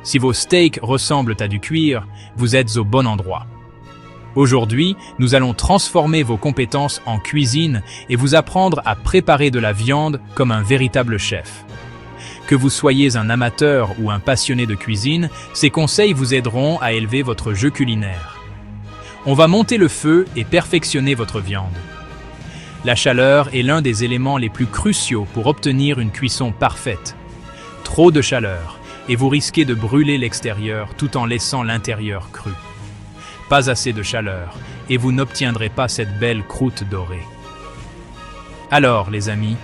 Si vos steaks ressemblent à du cuir, vous êtes au bon endroit. Aujourd'hui, nous allons transformer vos compétences en cuisine et vous apprendre à préparer de la viande comme un véritable chef. Que vous soyez un amateur ou un passionné de cuisine, ces conseils vous aideront à élever votre jeu culinaire. On va monter le feu et perfectionner votre viande. La chaleur est l'un des éléments les plus cruciaux pour obtenir une cuisson parfaite. Trop de chaleur, et vous risquez de brûler l'extérieur tout en laissant l'intérieur cru. Pas assez de chaleur, et vous n'obtiendrez pas cette belle croûte dorée. Alors, les amis,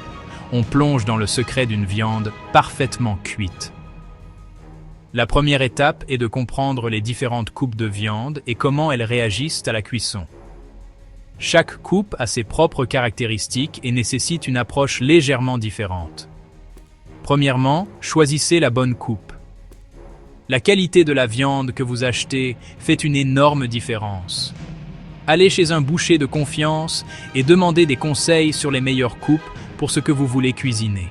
on plonge dans le secret d'une viande parfaitement cuite. La première étape est de comprendre les différentes coupes de viande et comment elles réagissent à la cuisson. Chaque coupe a ses propres caractéristiques et nécessite une approche légèrement différente. Premièrement, choisissez la bonne coupe. La qualité de la viande que vous achetez fait une énorme différence. Allez chez un boucher de confiance et demandez des conseils sur les meilleures coupes pour ce que vous voulez cuisiner.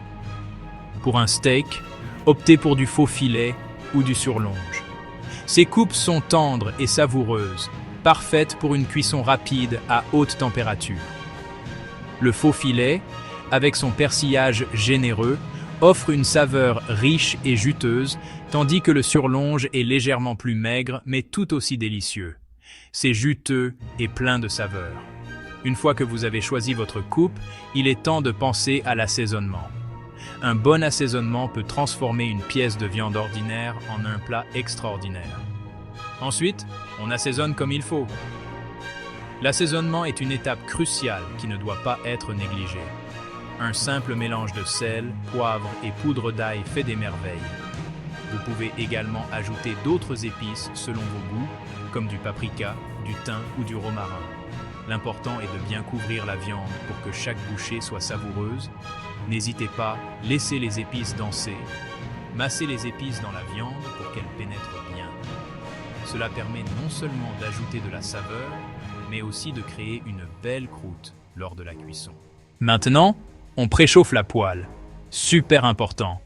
Pour un steak, optez pour du faux filet ou du surlonge. Ces coupes sont tendres et savoureuses, parfaites pour une cuisson rapide à haute température. Le faux filet, avec son persillage généreux, offre une saveur riche et juteuse, tandis que le surlonge est légèrement plus maigre mais tout aussi délicieux. C'est juteux et plein de saveurs. Une fois que vous avez choisi votre coupe, il est temps de penser à l'assaisonnement. Un bon assaisonnement peut transformer une pièce de viande ordinaire en un plat extraordinaire. Ensuite, on assaisonne comme il faut. L'assaisonnement est une étape cruciale qui ne doit pas être négligée. Un simple mélange de sel, poivre et poudre d'ail fait des merveilles. Vous pouvez également ajouter d'autres épices selon vos goûts, comme du paprika, du thym ou du romarin. L'important est de bien couvrir la viande pour que chaque bouchée soit savoureuse. N'hésitez pas, laissez les épices danser. Massez les épices dans la viande pour qu'elles pénètrent bien. Cela permet non seulement d'ajouter de la saveur, mais aussi de créer une belle croûte lors de la cuisson. Maintenant, on préchauffe la poêle. Super important.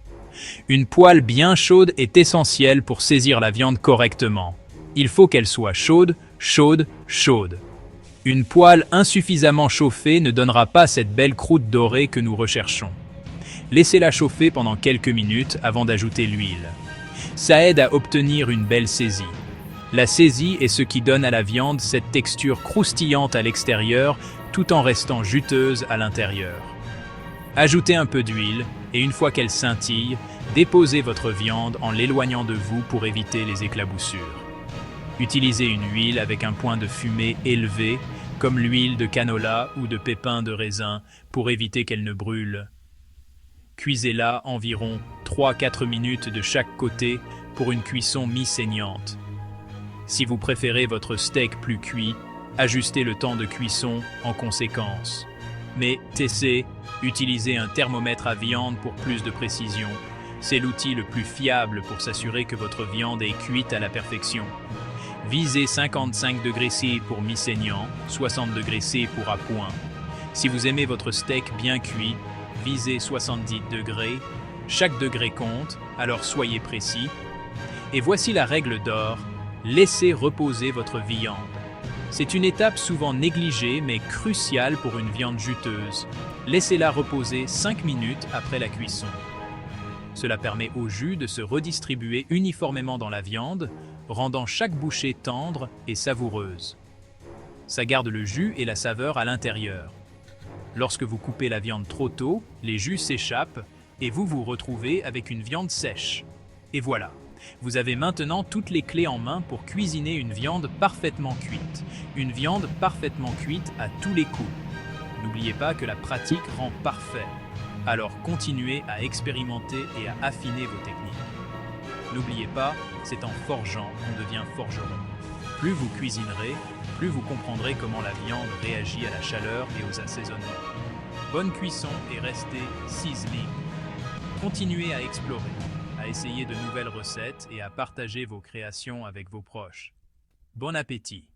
Une poêle bien chaude est essentielle pour saisir la viande correctement. Il faut qu'elle soit chaude, chaude, chaude. Une poêle insuffisamment chauffée ne donnera pas cette belle croûte dorée que nous recherchons. Laissez-la chauffer pendant quelques minutes avant d'ajouter l'huile. Ça aide à obtenir une belle saisie. La saisie est ce qui donne à la viande cette texture croustillante à l'extérieur tout en restant juteuse à l'intérieur. Ajoutez un peu d'huile et une fois qu'elle scintille, déposez votre viande en l'éloignant de vous pour éviter les éclaboussures. Utilisez une huile avec un point de fumée élevé, comme l'huile de canola ou de pépins de raisin, pour éviter qu'elle ne brûle. Cuisez-la environ 3-4 minutes de chaque côté pour une cuisson mi-saignante. Si vous préférez votre steak plus cuit, ajustez le temps de cuisson en conséquence. Mais utilisez un thermomètre à viande pour plus de précision. C'est l'outil le plus fiable pour s'assurer que votre viande est cuite à la perfection. Visez 55 degrés C pour mi-saignant, 60 degrés C pour à point. Si vous aimez votre steak bien cuit, visez 70 degrés. Chaque degré compte, alors soyez précis. Et voici la règle d'or, laissez reposer votre viande. C'est une étape souvent négligée mais cruciale pour une viande juteuse. Laissez-la reposer 5 minutes après la cuisson. Cela permet au jus de se redistribuer uniformément dans la viande, rendant chaque bouchée tendre et savoureuse. Ça garde le jus et la saveur à l'intérieur. Lorsque vous coupez la viande trop tôt, les jus s'échappent et vous vous retrouvez avec une viande sèche. Et voilà, vous avez maintenant toutes les clés en main pour cuisiner une viande parfaitement cuite. Une viande parfaitement cuite à tous les coups. N'oubliez pas que la pratique rend parfait. Alors continuez à expérimenter et à affiner vos techniques. N'oubliez pas, c'est en forgeant qu'on devient forgeron. Plus vous cuisinerez, plus vous comprendrez comment la viande réagit à la chaleur et aux assaisonnements. Bonne cuisson et restez sizzling. Continuez à explorer, à essayer de nouvelles recettes et à partager vos créations avec vos proches. Bon appétit!